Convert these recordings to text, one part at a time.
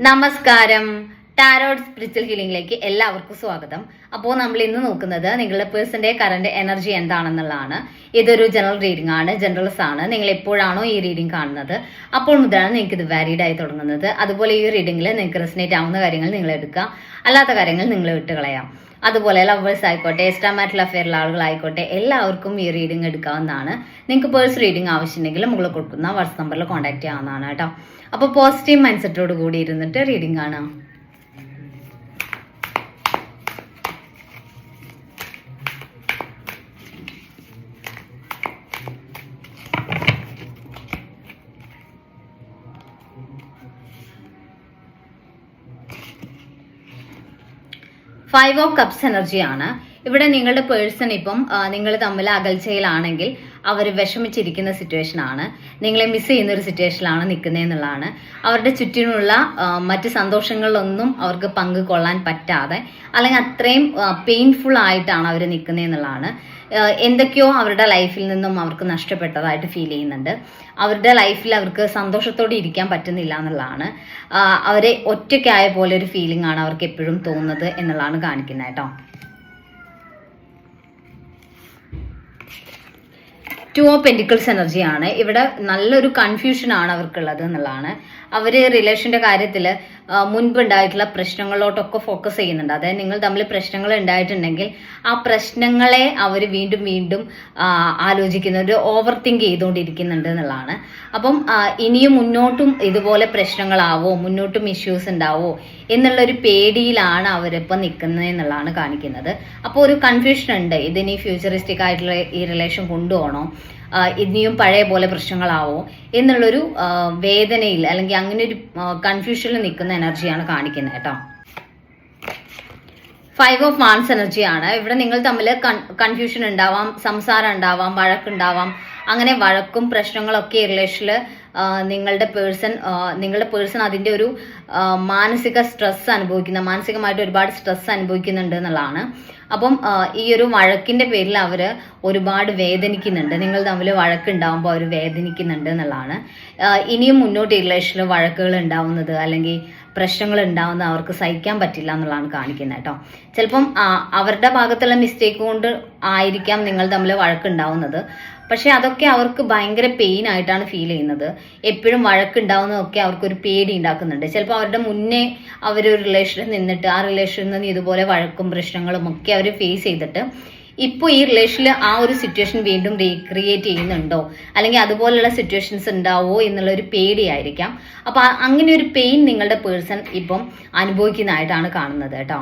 നമസ്കാരം. Tarot spiritual ഹീലിംഗിലേക്ക് എല്ലാവർക്കും സ്വാഗതം. അപ്പോൾ നമ്മൾ ഇന്ന് നോക്കുന്നത് നിങ്ങളുടെ പേഴ്സന്റെ കറന്റ് എനർജി എന്താണെന്നുള്ളതാണ്. ഇതൊരു ജനറൽ റീഡിംഗ് ആണ്, ജനറൽസ് ആണ്. നിങ്ങൾ എപ്പോഴാണോ ഈ റീഡിംഗ് കാണുന്നത് അപ്പോൾ മുതലാണ് നിങ്ങൾക്ക് ഇത് വാലിഡ് ആയി തുടങ്ങുന്നത്. അതുപോലെ ഈ റീഡിംഗിൽ നിങ്ങൾക്ക് റെസിനേറ്റ് ആവുന്ന കാര്യങ്ങൾ നിങ്ങൾ എടുക്കുക, അല്ലാത്ത കാര്യങ്ങൾ നിങ്ങൾ വിട്ടുകളയാം. അതുപോലെ ലവേഴ്സ് ആയിക്കോട്ടെ, എക്സ്ട്രാ മാരിറ്റൽ അഫെയറുള്ള ആളുകളായിക്കോട്ടെ, എല്ലാവർക്കും ഈ റീഡിംഗ് എടുക്കാവുന്നതാണ്. നിങ്ങൾക്ക് പേഴ്സണൽ റീഡിംഗ് ആവശ്യമുണ്ടെങ്കിൽ മുകളിൽ കൊടുക്കുന്ന വാട്സ്ആപ്പ് നമ്പറിൽ കോൺടാക്ട് ചെയ്യാവുന്നതാണ് കേട്ടോ. അപ്പോൾ പോസിറ്റീവ് മൈൻഡ് സെറ്റോട് കൂടി ഇരുന്നിട്ട് റീഡിംഗ് കാണാം. ഫൈവ് ഓഫ് കപ്സ് എനർജിയാണ്. ഇവിടെ നിങ്ങളുടെ പേഴ്സൺ ഇപ്പം നിങ്ങൾ തമ്മിൽ അകൽച്ചയിലാണെങ്കിൽ അവർ വിഷമിച്ചിരിക്കുന്ന സിറ്റുവേഷൻ ആണ്, നിങ്ങളെ മിസ് ചെയ്യുന്ന ഒരു സിറ്റുവേഷനിലാണ് നിൽക്കുന്നതെന്നുള്ളതാണ്. അവരുടെ ചുറ്റിനുള്ള മറ്റ് സന്തോഷങ്ങളിലൊന്നും അവർക്ക് പങ്കുകൊള്ളാൻ പറ്റാതെ, അല്ലെങ്കിൽ അത്രയും പെയിൻഫുൾ ആയിട്ടാണ് അവർ നിൽക്കുന്നതെന്നുള്ളതാണ്. എന്തൊക്കെയോ അവരുടെ ലൈഫിൽ നിന്നും അവർക്ക് നഷ്ടപ്പെട്ടതായിട്ട് ഫീൽ ചെയ്യുന്നുണ്ട്. അവരുടെ ലൈഫിൽ അവർക്ക് സന്തോഷത്തോടെ ഇരിക്കാൻ പറ്റുന്നില്ല എന്നുള്ളതാണ്. അവരെ ഒറ്റയ്ക്കായ പോലെ ഒരു ഫീലിംഗ് ആണ് അവർക്ക് എപ്പോഴും തോന്നുന്നത് എന്നുള്ളതാണ് കാണിക്കുന്നത് കേട്ടോ. ടു ഓഫ് പെന്റിക്കിൾസ് എനർജിയാണ്. ഇവിടെ നല്ലൊരു കൺഫ്യൂഷൻ ആണ് അവർക്കുള്ളത് എന്നുള്ളതാണ്. അവർ റിലേഷന്റെ കാര്യത്തിൽ മുൻപ് ഉണ്ടായിട്ടുള്ള പ്രശ്നങ്ങളോട്ടൊക്കെ ഫോക്കസ് ചെയ്യുന്നുണ്ട്. അതായത് നിങ്ങൾ തമ്മിൽ പ്രശ്നങ്ങൾ ഉണ്ടായിട്ടുണ്ടെങ്കിൽ ആ പ്രശ്നങ്ങളെ അവർ വീണ്ടും വീണ്ടും ആലോചിക്കുന്ന ഒരു ഓവർ തിങ്ക് ചെയ്തുകൊണ്ടിരിക്കുന്നുണ്ട് എന്നുള്ളതാണ്. അപ്പം ഇനിയും മുന്നോട്ടും ഇതുപോലെ പ്രശ്നങ്ങളാവോ, മുന്നോട്ടും ഇഷ്യൂസ് ഉണ്ടാവോ എന്നുള്ളൊരു പേടിയിലാണ് അവരിപ്പോൾ നിൽക്കുന്നത് എന്നുള്ളതാണ് കാണിക്കുന്നത്. അപ്പോൾ ഒരു കൺഫ്യൂഷൻ ഉണ്ട്, ഇതിനി ഫ്യൂച്ചറിസ്റ്റിക് ആയിട്ടുള്ള ഈ റിലേഷൻ കൊണ്ടുപോകണോ, ഇനിയും പഴയ പോലെ പ്രശ്നങ്ങളാവോ എന്നുള്ളൊരു വേദനയിൽ അല്ലെങ്കിൽ അങ്ങനെ ഒരു കൺഫ്യൂഷനിൽ നിൽക്കുന്ന എനർജിയാണ് കാണിക്കുന്നത് കേട്ടോ. ഫൈവ് ഓഫ് വാൻസ് എനർജിയാണ്. ഇവിടെ നിങ്ങൾ തമ്മിൽ കൺഫ്യൂഷൻ ഉണ്ടാവാം, സംസാരം ഉണ്ടാവാം, വഴക്കുണ്ടാവാം. അങ്ങനെ വഴക്കും പ്രശ്നങ്ങളൊക്കെ ഈ റിലേഷനിൽ നിങ്ങളുടെ പേഴ്സൺ അതിൻ്റെ ഒരു മാനസിക സ്ട്രെസ് മാനസികമായിട്ട് ഒരുപാട് സ്ട്രെസ് അനുഭവിക്കുന്നുണ്ട് എന്നുള്ളതാണ്. അപ്പം ഈ ഒരു വഴക്കിന്റെ പേരിൽ അവർ ഒരുപാട് വേദനിക്കുന്നുണ്ട്. നിങ്ങൾ തമ്മിൽ വഴക്കുണ്ടാവുമ്പോൾ അവർ വേദനിക്കുന്നുണ്ട് എന്നുള്ളതാണ്. ഇനിയും മുന്നോട്ട് ഈ റിലേഷനിൽ വഴക്കുകൾ ഉണ്ടാവുന്നത് അല്ലെങ്കിൽ പ്രശ്നങ്ങൾ ഉണ്ടാവുന്നത് അവർക്ക് സഹിക്കാൻ പറ്റില്ല എന്നുള്ളതാണ് കാണിക്കുന്നത് കേട്ടോ. ചിലപ്പം അവരുടെ ഭാഗത്തുള്ള മിസ്റ്റേക്ക് കൊണ്ട് ആയിരിക്കാം നിങ്ങൾ തമ്മിൽ വഴക്കുണ്ടാവുന്നത്. പക്ഷെ അതൊക്കെ അവർക്ക് ഭയങ്കര പെയിൻ ആയിട്ടാണ് ഫീൽ ചെയ്യുന്നത്. എപ്പോഴും വഴക്കുണ്ടാവുന്നതൊക്കെ അവർക്കൊരു പേടി ഉണ്ടാക്കുന്നുണ്ട്. ചിലപ്പോൾ അവരുടെ മുന്നേ അവരൊരു റിലേഷനിൽ നിന്നിട്ട് ആ റിലേഷനിൽ നിന്ന് ഇതുപോലെ വഴക്കും പ്രശ്നങ്ങളും ഒക്കെ അവർ ഫേസ് ചെയ്തിട്ട് ഇപ്പോൾ ഈ റിലേഷനിൽ ആ ഒരു സിറ്റുവേഷൻ വീണ്ടും റീക്രിയേറ്റ് ചെയ്യുന്നുണ്ടോ, അല്ലെങ്കിൽ അതുപോലുള്ള സിറ്റുവേഷൻസ് ഉണ്ടാവോ എന്നുള്ളൊരു പേടിയായിരിക്കാം. അപ്പൊ അങ്ങനെ ഒരു പെയിൻ നിങ്ങളുടെ പേഴ്സൺ ഇപ്പം അനുഭവിക്കുന്നതായിട്ടാണ് കാണുന്നത് കേട്ടോ.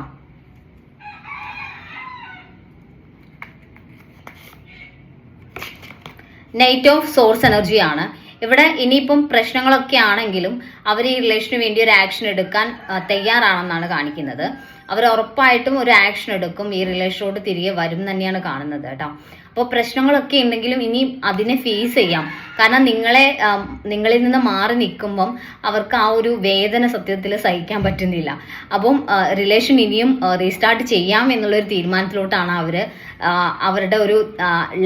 നൈറ്റ് ഓഫ് സോഴ്സ് എനർജിയാണ്. ഇവിടെ ഇനിയിപ്പം പ്രശ്നങ്ങളൊക്കെ ആണെങ്കിലും അവർ ഈ റിലേഷന് വേണ്ടി ഒരു ആക്ഷൻ എടുക്കാൻ തയ്യാറാണെന്നാണ് കാണിക്കുന്നത്. അവർ ഉറപ്പായിട്ടും ഒരു ആക്ഷൻ എടുക്കും, ഈ റിലേഷനോട് തിരികെ വരും തന്നെയാണ് കാണുന്നത് കേട്ടോ. അപ്പോൾ പ്രശ്നങ്ങളൊക്കെ ഉണ്ടെങ്കിലും ഇനി അതിനെ ഫേസ് ചെയ്യാം. കാരണം നിങ്ങളിൽ നിന്ന് മാറി നിൽക്കുമ്പം അവർക്ക് ആ ഒരു വേദന സത്യത്തിൽ സഹിക്കാൻ പറ്റുന്നില്ല. അപ്പം റിലേഷൻ ഇനിയും റീസ്റ്റാർട്ട് ചെയ്യാം എന്നുള്ളൊരു തീരുമാനത്തിലോട്ടാണ് അവരുടെ ഒരു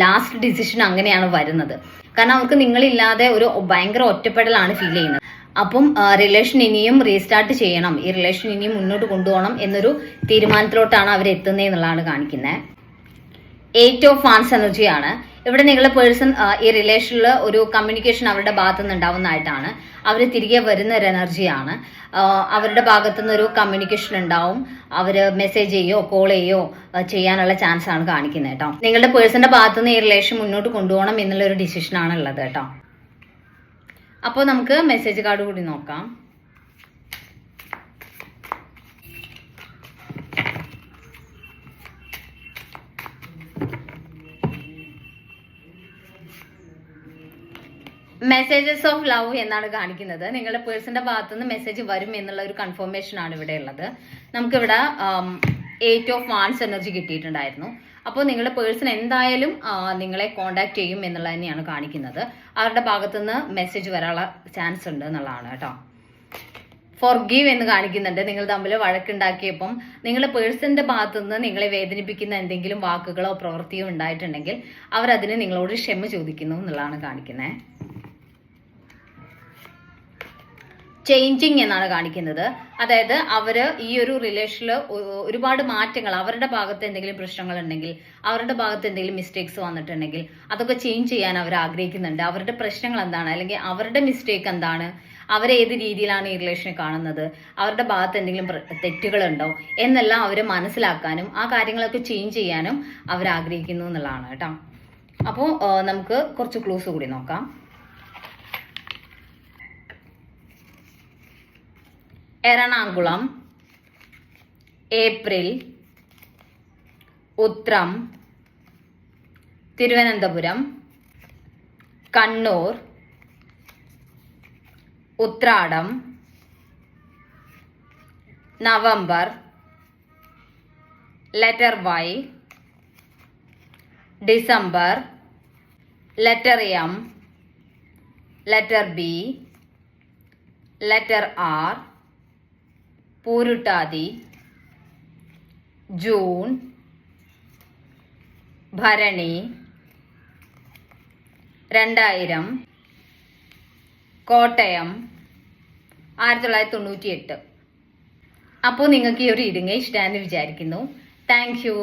ലാസ്റ്റ് ഡിസിഷൻ അങ്ങനെയാണ് വരുന്നത്. കാരണം അവർക്ക് നിങ്ങളില്ലാതെ ഒരു ഭയങ്കര ഒറ്റപ്പെടലാണ് ഫീൽ ചെയ്യുന്നത്. അപ്പം റിലേഷൻ ഇനിയും റീസ്റ്റാർട്ട് ചെയ്യണം, ഈ റിലേഷൻ ഇനിയും മുന്നോട്ട് കൊണ്ടുപോകണം എന്നൊരു തീരുമാനത്തിലോട്ടാണ് അവർ എത്തുന്നത് എന്നുള്ളതാണ് കാണിക്കുന്നത്. എയ്റ്റ് ഓഫ് വാൻസ് എനർജിയാണ്. ഇവിടെ നിങ്ങളുടെ പേഴ്സൺ ഈ റിലേഷനിൽ ഒരു കമ്മ്യൂണിക്കേഷൻ അവരുടെ ഭാഗത്തു നിന്ന് ഉണ്ടാവുന്നതായിട്ടാണ്. അവർ തിരികെ വരുന്ന ഒരു എനർജിയാണ്. അവരുടെ ഭാഗത്തു നിന്ന് ഒരു കമ്മ്യൂണിക്കേഷൻ ഉണ്ടാവും. അവർ മെസ്സേജ് ചെയ്യോ കോൾ ചെയ്യോ ചെയ്യാനുള്ള ചാൻസ് ആണ് കാണിക്കുന്നത് കേട്ടോ. നിങ്ങളുടെ പേഴ്സന്റെ ഭാഗത്തു നിന്ന് ഈ റിലേഷൻ മുന്നോട്ട് കൊണ്ടുപോകണം എന്നുള്ള ഒരു ഡിസിഷനാണ് ഉള്ളത് കേട്ടോ. അപ്പോൾ നമുക്ക് മെസ്സേജ് കാർഡ് കൂടി നോക്കാം. മെസ്സേജസ് ഓഫ് ലവ് എന്നാണ് കാണിക്കുന്നത്. നിങ്ങളുടെ പേഴ്സന്റെ ഭാഗത്തുനിന്ന് മെസ്സേജ് വരും എന്നുള്ള ഒരു കൺഫർമേഷൻ ആണ് ഇവിടെ ഉള്ളത്. നമുക്കിവിടെ എയ്റ്റ് ഓഫ് വാൻസ് എനർജി കിട്ടിയിട്ടുണ്ടായിരുന്നു. അപ്പോൾ നിങ്ങളുടെ പേഴ്സൺ എന്തായാലും നിങ്ങളെ കോണ്ടാക്ട് ചെയ്യും എന്നുള്ളത് തന്നെയാണ് കാണിക്കുന്നത്. അവരുടെ ഭാഗത്തുനിന്ന് മെസ്സേജ് വരാനുള്ള ചാൻസ് ഉണ്ട് എന്നുള്ളതാണ് കേട്ടോ. ഫോർഗീവ് എന്ന് കാണിക്കുന്നുണ്ട്. നിങ്ങൾ തമ്മിൽ വഴക്കുണ്ടാക്കിയപ്പം നിങ്ങളുടെ പേഴ്സന്റെ ഭാഗത്തുനിന്ന് നിങ്ങളെ വേദനിപ്പിക്കുന്ന എന്തെങ്കിലും വാക്കുകളോ പ്രവൃത്തിയോ ഉണ്ടായിട്ടുണ്ടെങ്കിൽ അവർ അതിന് നിങ്ങളോട് ക്ഷമ ചോദിക്കുന്നു എന്നുള്ളതാണ് കാണിക്കുന്നത്. ചേഞ്ചിങ് എന്നാണ് കാണിക്കുന്നത്. അതായത് അവര് ഈ ഒരു റിലേഷനിൽ ഒരുപാട് മാറ്റങ്ങൾ, അവരുടെ ഭാഗത്ത് എന്തെങ്കിലും പ്രശ്നങ്ങൾ ഉണ്ടെങ്കിൽ, അവരുടെ ഭാഗത്ത് എന്തെങ്കിലും മിസ്റ്റേക്സ് വന്നിട്ടുണ്ടെങ്കിൽ അതൊക്കെ ചേഞ്ച് ചെയ്യാൻ അവർ ആഗ്രഹിക്കുന്നുണ്ട്. അവരുടെ പ്രശ്നങ്ങൾ എന്താണ്, അല്ലെങ്കിൽ അവരുടെ മിസ്റ്റേക്ക് എന്താണ്, അവരേത് രീതിയിലാണ് ഈ റിലേഷനെ കാണുന്നത്, അവരുടെ ഭാഗത്ത് എന്തെങ്കിലും തെറ്റുകളുണ്ടോ എന്നെല്ലാം അവർ മനസ്സിലാക്കാനും ആ കാര്യങ്ങളൊക്കെ ചേഞ്ച് ചെയ്യാനും അവർ ആഗ്രഹിക്കുന്നു എന്നുള്ളതാണ് കേട്ടോ. അപ്പോൾ നമുക്ക് കുറച്ച് ക്ലൂസ് കൂടി നോക്കാം. Ernakulam, April, Uthram, Thiruvananthapuram, Kannur, Uthradam, November, letter Y, December, letter M, letter B, letter R, Pooruttathi, June, Bharani, 2000, Kottayam, 1998. അപ്പോൾ നിങ്ങൾക്ക് ഈ ഒരു റീഡിംഗ് ഇഷ്ടമാണെന്ന് വിചാരിക്കുന്നു. Thank U.